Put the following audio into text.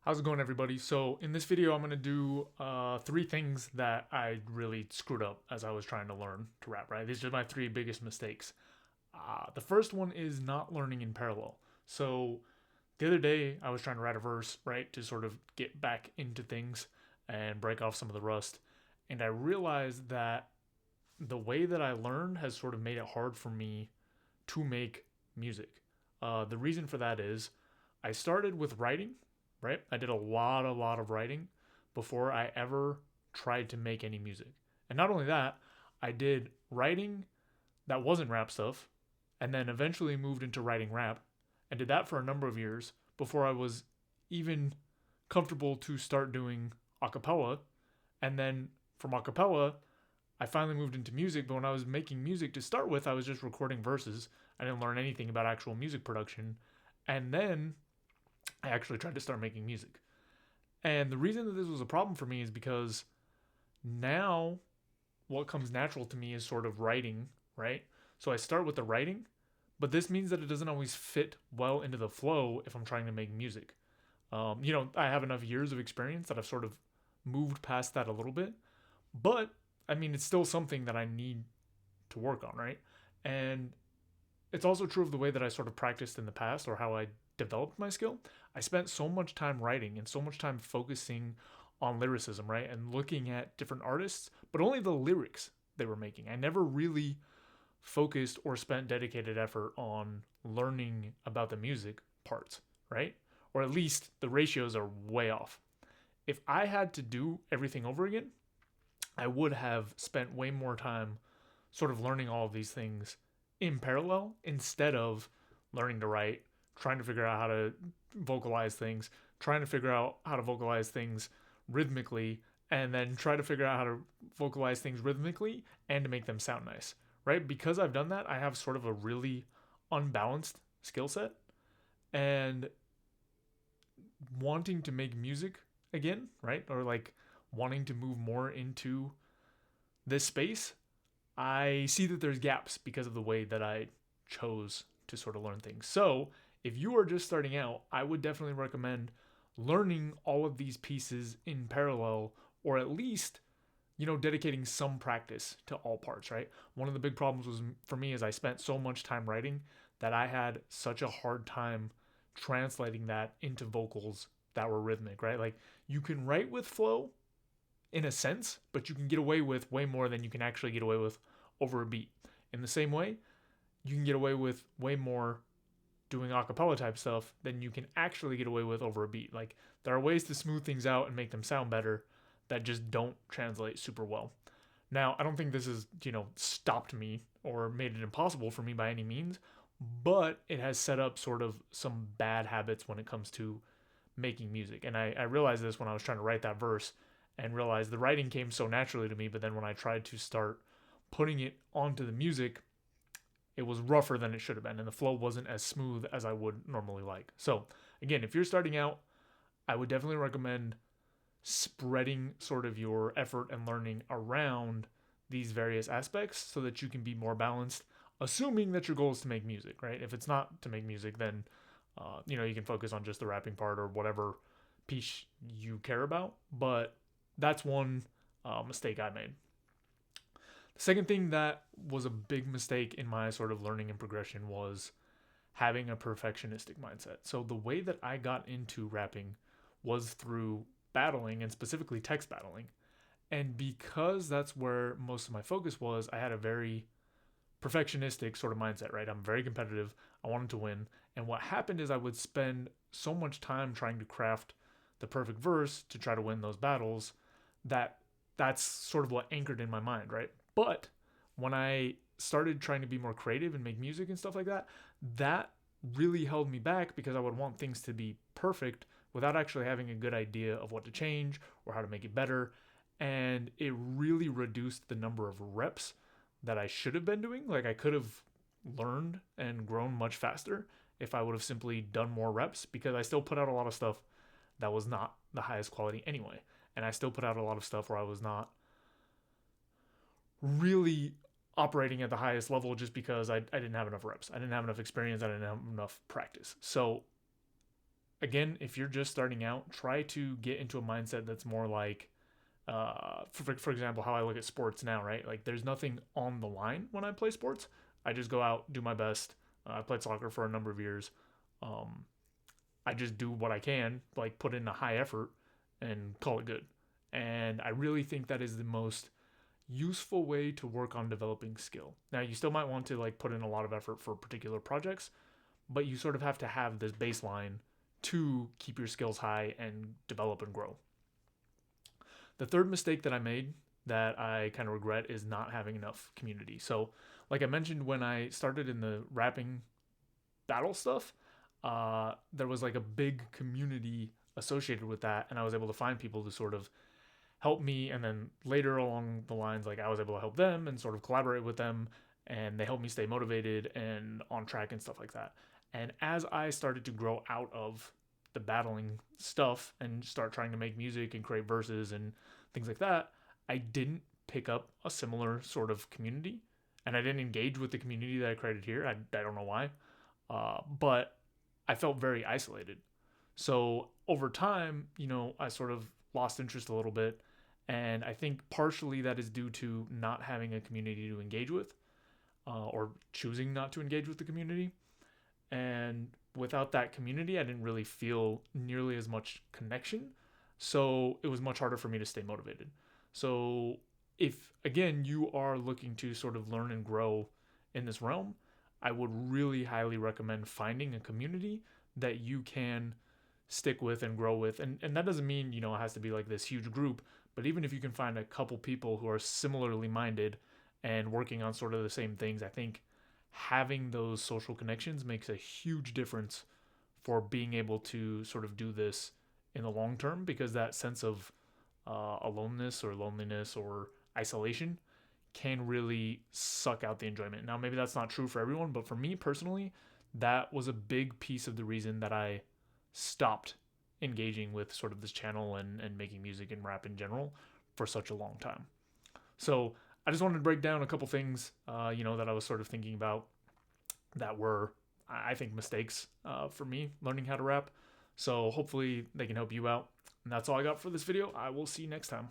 How's it going, everybody? So in this video, I'm going to do three things that I really screwed up as I was trying to learn to rap, right? These are my three biggest mistakes. The first one is not learning in parallel. So the other day, I was trying to write a verse, right, to sort of get back into things and break off some of the rust. And I realized that the way that I learned has sort of made it hard for me to make music. The reason for that is I started with writing, right? I did a lot of writing before I ever tried to make any music. And not only that, I did writing that wasn't rap stuff, and then eventually moved into writing rap, and did that for a number of years before I was even comfortable to start doing acapella. And then from acapella, I finally moved into music, but when I was making music to start with, I was just recording verses. I didn't learn anything about actual music production. And then I actually tried to start making music. And the reason that this was a problem for me is because now what comes natural to me is sort of writing, right? So I start with the writing, but this means that it doesn't always fit well into the flow if I'm trying to make music. I have enough years of experience that I've sort of moved past that a little bit, but I mean, it's still something that I need to work on, right? And it's also true of the way that I sort of practiced in the past or how I developed my skill. I spent so much time writing and so much time focusing on lyricism, right? And looking at different artists, but only the lyrics they were making. I never really focused or spent dedicated effort on learning about the music parts, right? Or at least the ratios are way off. If I had to do everything over again, I would have spent way more time sort of learning all of these things in parallel instead of learning to write, trying to figure out how to vocalize things, trying to figure out how to vocalize things rhythmically, and then try to figure out how to vocalize things rhythmically and to make them sound nice, right? Because I've done that, I have sort of a really unbalanced skill set, and wanting to make music again, right? Or like wanting to move more into this space, I see that there's gaps because of the way that I chose to sort of learn things. So, if you are just starting out, I would definitely recommend learning all of these pieces in parallel, or at least, dedicating some practice to all parts, right? One of the big problems was for me is I spent so much time writing that I had such a hard time translating that into vocals that were rhythmic, right? Like you can write with flow in a sense, but you can get away with way more than you can actually get away with over a beat. In the same way, you can get away with way more doing acapella type stuff than you can actually get away with over a beat. Like there are ways to smooth things out and make them sound better that just don't translate super well. Now, I don't think this has, stopped me or made it impossible for me by any means, but it has set up sort of some bad habits when it comes to making music. And I realized this when I was trying to write that verse and realized the writing came so naturally to me, but then when I tried to start putting it onto the music, it was rougher than it should have been, and the flow wasn't as smooth as I would normally like. So, again, if you're starting out, I would definitely recommend spreading sort of your effort and learning around these various aspects so that you can be more balanced, assuming that your goal is to make music, right? If it's not to make music, then you can focus on just the rapping part or whatever piece you care about. But that's one mistake I made. The second thing that was a big mistake in my sort of learning and progression was having a perfectionistic mindset. So the way that I got into rapping was through battling and specifically text battling. And because that's where most of my focus was, I had a very perfectionistic sort of mindset, right? I'm very competitive. I wanted to win. And what happened is I would spend so much time trying to craft the perfect verse to try to win those battles that that's sort of what anchored in my mind, right? But when I started trying to be more creative and make music and stuff like that, that really held me back because I would want things to be perfect without actually having a good idea of what to change or how to make it better. And it really reduced the number of reps that I should have been doing. Like I could have learned and grown much faster if I would have simply done more reps, because I still put out a lot of stuff that was not the highest quality anyway. And I still put out a lot of stuff where I was not really operating at the highest level just because I didn't have enough reps. I didn't have enough experience. I didn't have enough practice. So again, if you're just starting out, try to get into a mindset that's more like, for example, how I look at sports now, right? Like there's nothing on the line when I play sports. I just go out, do my best. I played soccer for a number of years. Um, I just do what I can, like put in a high effort and call it good. And I really think that is the most useful way to work on developing skill. Now, you still might want to like put in a lot of effort for particular projects, but you sort of have to have this baseline to keep your skills high and develop and grow. The third mistake that I made that I kind of regret is not having enough community. So, like I mentioned, when I started in the rapping battle stuff, there was like a big community associated with that, and I was able to find people to sort of help me. And then later along the lines, like I was able to help them and sort of collaborate with them, and they helped me stay motivated and on track and stuff like that. And as I started to grow out of the battling stuff and start trying to make music and create verses and things like that, I didn't pick up a similar sort of community, and I didn't engage with the community that I created here. I don't know why, but I felt very isolated. So over time, I sort of lost interest a little bit. And I think partially that is due to not having a community to engage with, or choosing not to engage with the community. And without that community, I didn't really feel nearly as much connection. So it was much harder for me to stay motivated. So if, again, you are looking to sort of learn and grow in this realm, I would really highly recommend finding a community that you can stick with and grow with. And that doesn't mean, it has to be like this huge group, but even if you can find a couple people who are similarly minded and working on sort of the same things, I think having those social connections makes a huge difference for being able to sort of do this in the long term, because that sense of aloneness or loneliness or isolation can really suck out the enjoyment. Now, maybe that's not true for everyone, but for me personally, that was a big piece of the reason that I stopped engaging with sort of this channel and making music and rap in general for such a long time. So I just wanted to break down a couple things, that I was sort of thinking about that were, I think, mistakes for me learning how to rap. So hopefully they can help you out. And that's all I got for this video. I will see you next time.